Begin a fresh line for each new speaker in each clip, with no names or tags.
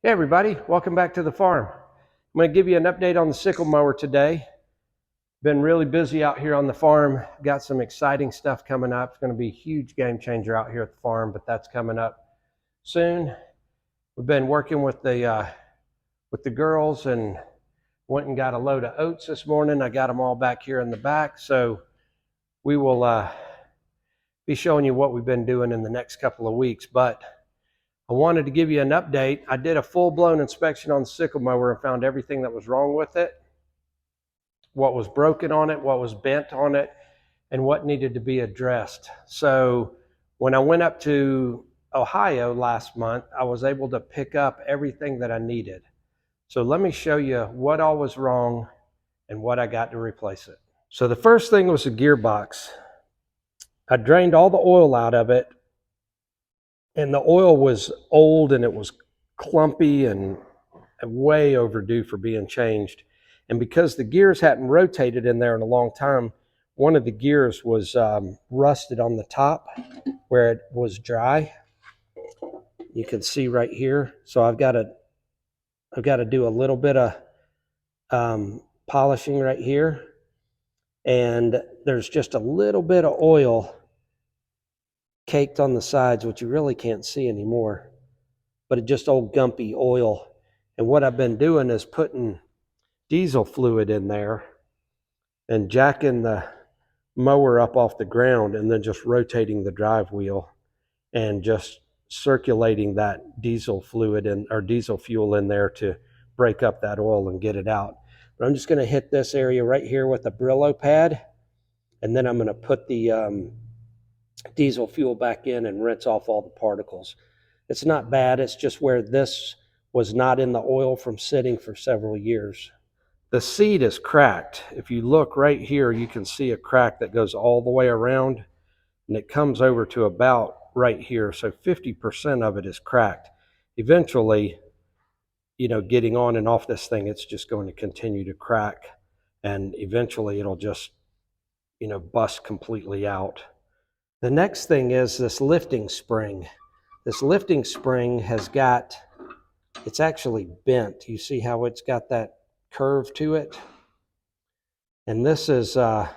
Hey everybody, welcome back to the farm. I'm going to give you an update on the sickle mower today. Been really busy out here on the farm. Got some exciting stuff coming up. It's going to be a huge game changer out here at the farm, but that's coming up soon. We've been working with the girls and went and got a load of oats this morning. I got them all back here in the back, so we will be showing you what we've been doing in the next couple of weeks. But I wanted to give you an update. I did a full-blown inspection on the sickle mower and found everything that was wrong with it, what was broken on it, what was bent on it, and what needed to be addressed. So when I went up to Ohio last month, I was able to pick up everything that I needed. So let me show you what all was wrong and what I got to replace it. So the first thing was the gearbox. I drained all the oil out of it, and the oil was old and it was clumpy and way overdue for being changed. And because the gears hadn't rotated in there in a long time, one of the gears was rusted on the top where it was dry. You can see right here. So I've got to do a little bit of polishing right here. And there's just a little bit of oil caked on the sides, which you really can't see anymore, but it's just old gumpy oil. And what I've been doing is putting diesel fluid in there and jacking the mower up off the ground and then just rotating the drive wheel and just circulating that diesel fluid or diesel fuel in there to break up that oil and get it out. But I'm just going to hit this area right here with a Brillo pad, and then I'm going to put the diesel fuel back in and rinse off all the particles. It's not bad. It's just where this was not in the oil from sitting for several years. The seat is cracked. If you look right here, you can see a crack that goes all the way around, and it comes over to about right here. So 50% of it is cracked. Eventually, getting on and off this thing, it's just going to continue to crack, and eventually it'll just, bust completely out. The next thing is this lifting spring. This lifting spring it's actually bent. You see how it's got that curve to it? And this has got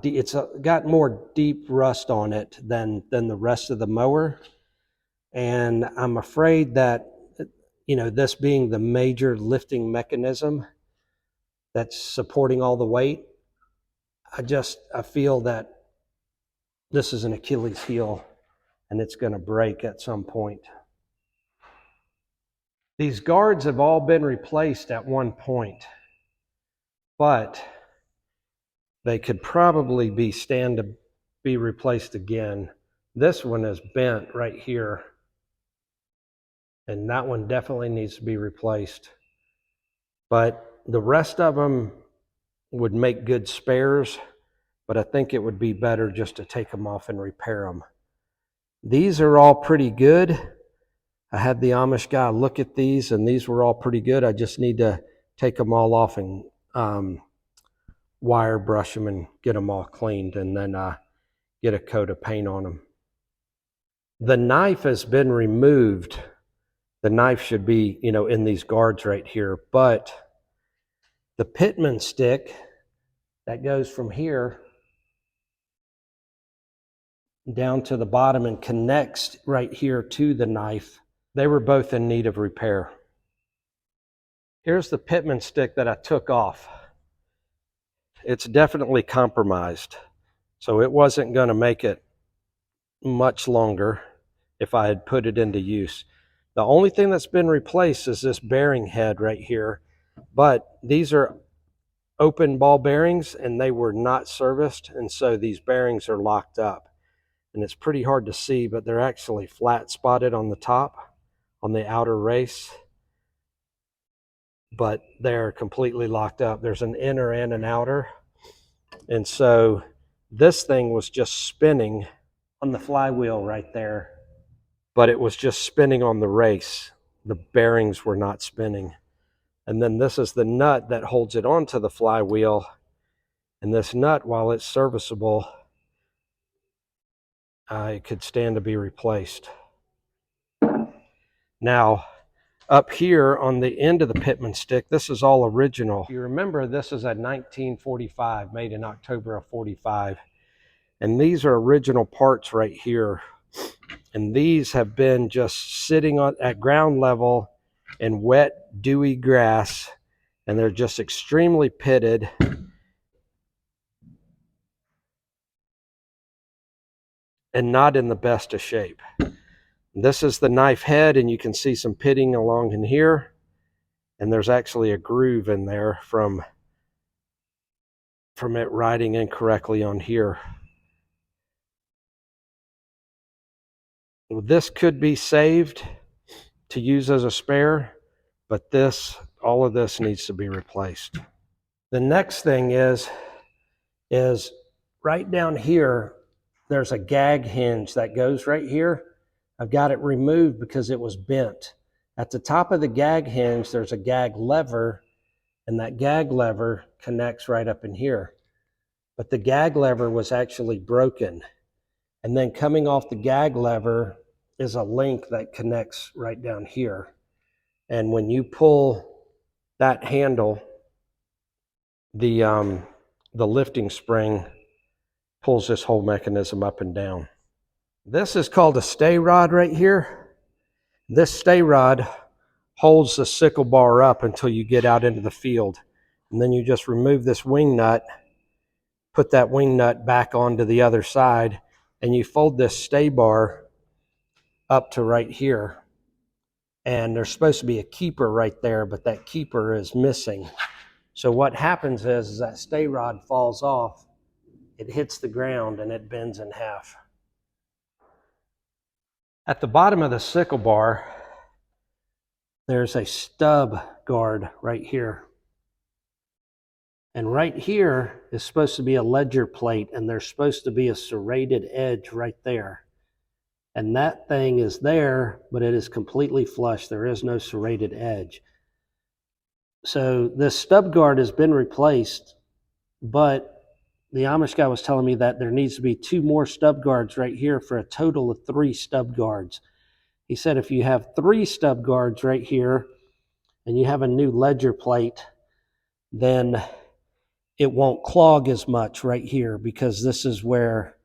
it's got more deep rust on it than the rest of the mower. And I'm afraid that, this being the major lifting mechanism that's supporting all the weight, I feel that this is an Achilles heel and it's going to break at some point. These guards have all been replaced at one point, but they could probably stand to be replaced again. This one is bent right here, and that one definitely needs to be replaced. But the rest of them would make good spares, but I think it would be better just to take them off and repair them. These are all pretty good. I had the Amish guy look at these, and these were all pretty good. I just need to take them all off and wire brush them and get them all cleaned, and then get a coat of paint on them. The knife has been removed. The knife should be, in these guards right here, but the pitman stick that goes from here down to the bottom and connects right here to the knife, they were both in need of repair. Here's the pitman stick that I took off. It's definitely compromised, so it wasn't going to make it much longer if I had put it into use. The only thing that's been replaced is this bearing head right here, but these are open ball bearings and they were not serviced, and so these bearings are locked up. And it's pretty hard to see, but they're actually flat spotted on the top, on the outer race, but they're completely locked up. There's an inner and an outer. And so this thing was just spinning on the flywheel right there, but it was just spinning on the race. The bearings were not spinning. And then this is the nut that holds it onto the flywheel. And this nut, while it's serviceable, it could stand to be replaced. Now, up here on the end of the pitman stick, this is all original. You remember this is a 1945, made in October of 45. And these are original parts right here. And these have been just sitting at ground level in wet, dewy grass. And they're just extremely pitted. And not in the best of shape. This is the knife head, and you can see some pitting along in here. And there's actually a groove in there from it riding incorrectly on here. This could be saved to use as a spare, but all of this needs to be replaced. The next thing is right down here, there's a gag hinge that goes right here. I've got it removed because it was bent. At the top of the gag hinge, there's a gag lever, and that gag lever connects right up in here. But the gag lever was actually broken. And then coming off the gag lever is a link that connects right down here. And when you pull that handle, the lifting spring pulls this whole mechanism up and down. This is called a stay rod right here. This stay rod holds the sickle bar up until you get out into the field. And then you just remove this wing nut, put that wing nut back onto the other side, and you fold this stay bar up to right here. And there's supposed to be a keeper right there, but that keeper is missing. So what happens is that stay rod falls off, it hits the ground, and it bends in half. At the bottom of the sickle bar, there's a stub guard right here. And right here is supposed to be a ledger plate, and there's supposed to be a serrated edge right there. And that thing is there, but it is completely flush. There is no serrated edge. So this stub guard has been replaced, but the Amish guy was telling me that there needs to be 2 more stub guards right here for a total of 3 stub guards. He said if you have 3 stub guards right here and you have a new ledger plate, then it won't clog as much right here, because this is where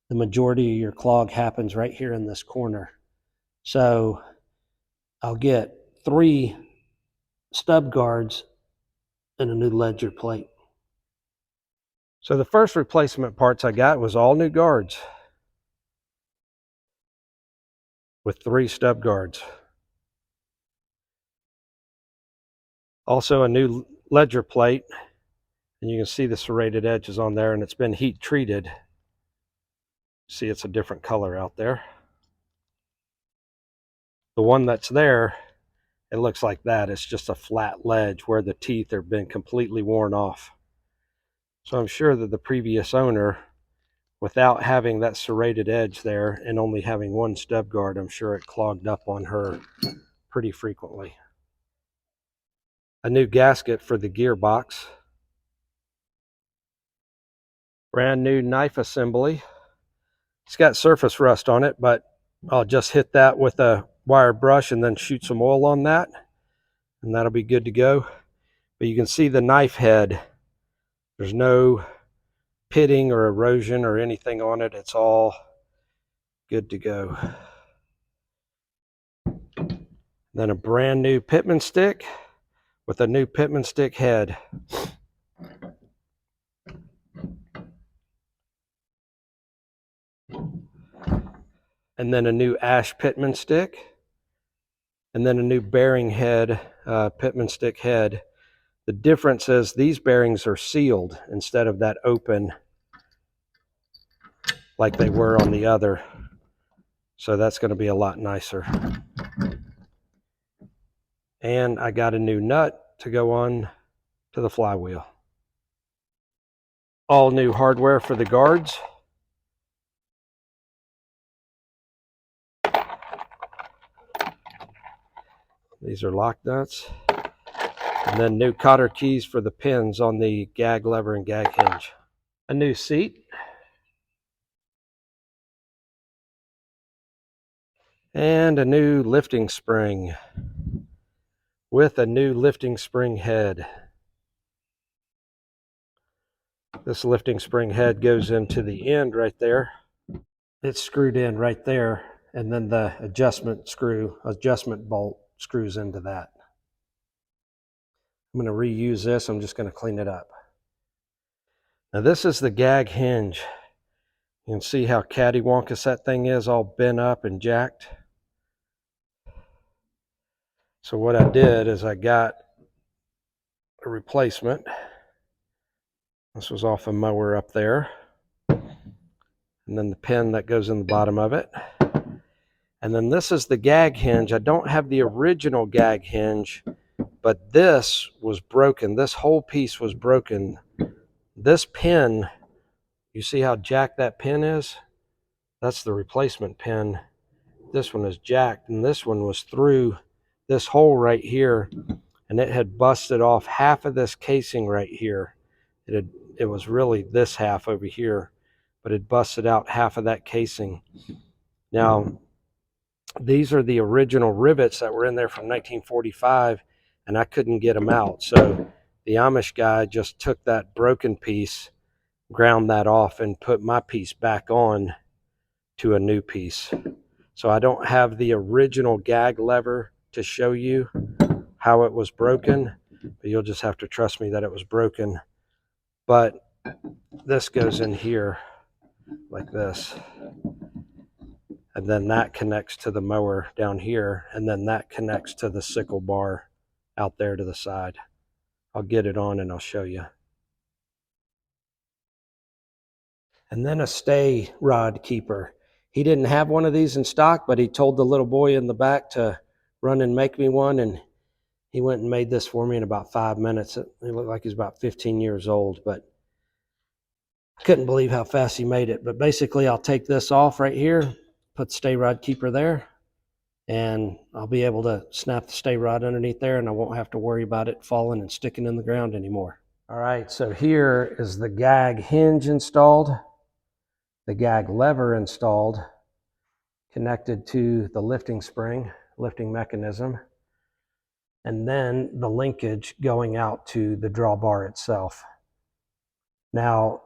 the majority of your clog happens, right here in this corner. So I'll get 3 stub guards and a new ledger plate. So the first replacement parts I got was all new guards with 3 stub guards. Also a new ledger plate, and you can see the serrated edges on there, and it's been heat treated. See, it's a different color out there. The one that's there, it looks like that. It's just a flat ledge where the teeth have been completely worn off. So I'm sure that the previous owner, without having that serrated edge there and only having 1 stub guard, I'm sure it clogged up on her pretty frequently. A new gasket for the gearbox. Brand new knife assembly. It's got surface rust on it, but I'll just hit that with a wire brush and then shoot some oil on that, and that'll be good to go. But you can see the knife head. There's no pitting or erosion or anything on it. It's all good to go. Then a brand new pitman stick with a new pitman stick head. And then a new ash pitman stick, and then a new bearing head, pitman stick head. The difference is these bearings are sealed instead of that open like they were on the other. So that's going to be a lot nicer. And I got a new nut to go on to the flywheel. All new hardware for the guards. These are lock nuts. And then new cotter keys for the pins on the gag lever and gag hinge. A new seat. And a new lifting spring with a new lifting spring head. This lifting spring head goes into the end right there. It's screwed in right there, and then the adjustment bolt screws into that. I'm going to reuse this. I'm just going to clean it up. Now this is the gag hinge. You can see how cattywampus that thing is, all bent up and jacked. So what I did is I got a replacement. This was off a mower up there. And then the pin that goes in the bottom of it. And then this is the gag hinge. I don't have the original gag hinge, but this was broken. This whole piece was broken. This pin, you see how jacked that pin is? That's the replacement pin. This one is jacked, and this one was through this hole right here, and it had busted off half of this casing right here. It was really this half over here, but it busted out half of that casing. Now, these are the original rivets that were in there from 1945, and I couldn't get them out. So the Amish guy just took that broken piece, ground that off, and put my piece back on to a new piece. So I don't have the original gag lever to show you how it was broken, but you'll just have to trust me that it was broken. But this goes in here like this. And then that connects to the mower down here, and then that connects to the sickle bar out there to the side. I'll get it on and I'll show you. And then a stay rod keeper. He didn't have one of these in stock, but he told the little boy in the back to run and make me one, and he went and made this for me in about 5 minutes. It looked like he was about 15 years old, but I couldn't believe how fast he made it. But basically, I'll take this off right here, put the stay rod keeper there, and I'll be able to snap the stay rod underneath there, and I won't have to worry about it falling and sticking in the ground anymore. All right, so here is the gag hinge installed, the gag lever installed, connected to the lifting spring, lifting mechanism, and then the linkage going out to the drawbar itself. Now,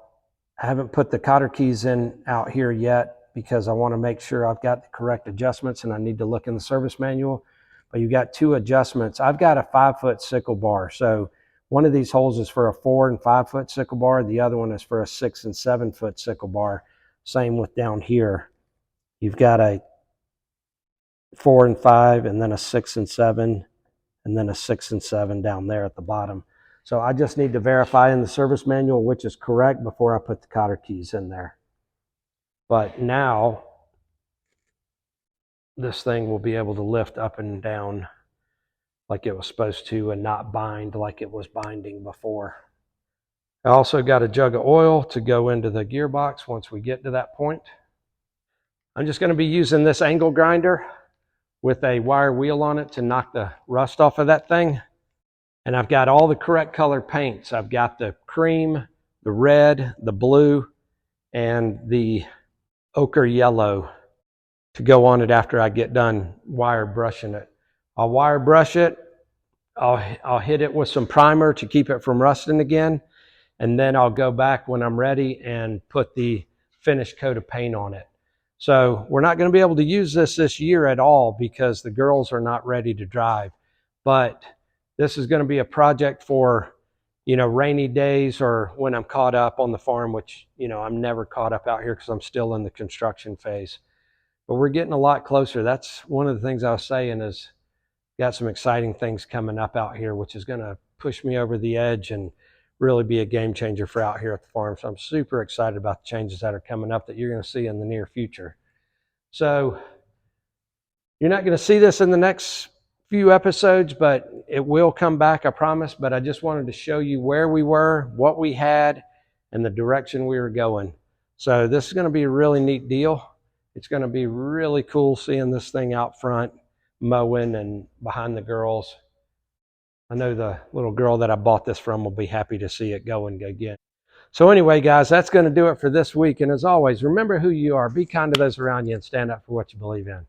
I haven't put the cotter keys in out here yet because I want to make sure I've got the correct adjustments, and I need to look in the service manual. But you got two adjustments. I've got a 5-foot sickle bar. So one of these holes is for a 4- and 5-foot sickle bar. The other one is for a 6- and 7-foot sickle bar. Same with down here. You've got a 4 and 5, and then a 6 and 7, and then a 6 and 7 down there at the bottom. So I just need to verify in the service manual which is correct before I put the cotter keys in there. But now this thing will be able to lift up and down like it was supposed to and not bind like it was binding before. I also got a jug of oil to go into the gearbox once we get to that point. I'm just going to be using this angle grinder with a wire wheel on it to knock the rust off of that thing. And I've got all the correct color paints. I've got the cream, the red, the blue, and the ochre yellow to go on it after I get done wire brushing it. I'll wire brush it. I'll hit it with some primer to keep it from rusting again. And then I'll go back when I'm ready and put the finished coat of paint on it. So we're not going to be able to use this year at all because the girls are not ready to drive. But this is going to be a project for, rainy days or when I'm caught up on the farm, which, I'm never caught up out here because I'm still in the construction phase. But we're getting a lot closer. That's one of the things I was saying is got some exciting things coming up out here, which is going to push me over the edge and really be a game changer for out here at the farm. So I'm super excited about the changes that are coming up that you're going to see in the near future. So you're not going to see this in the next few episodes, but it will come back, I promise. But I just wanted to show you where we were, what we had, and the direction we were going. So this is going to be a really neat deal. It's going to be really cool seeing this thing out front, mowing and behind the girls. I know the little girl that I bought this from will be happy to see it going again. So anyway, guys, that's going to do it for this week. And as always, remember who you are. Be kind to those around you and stand up for what you believe in.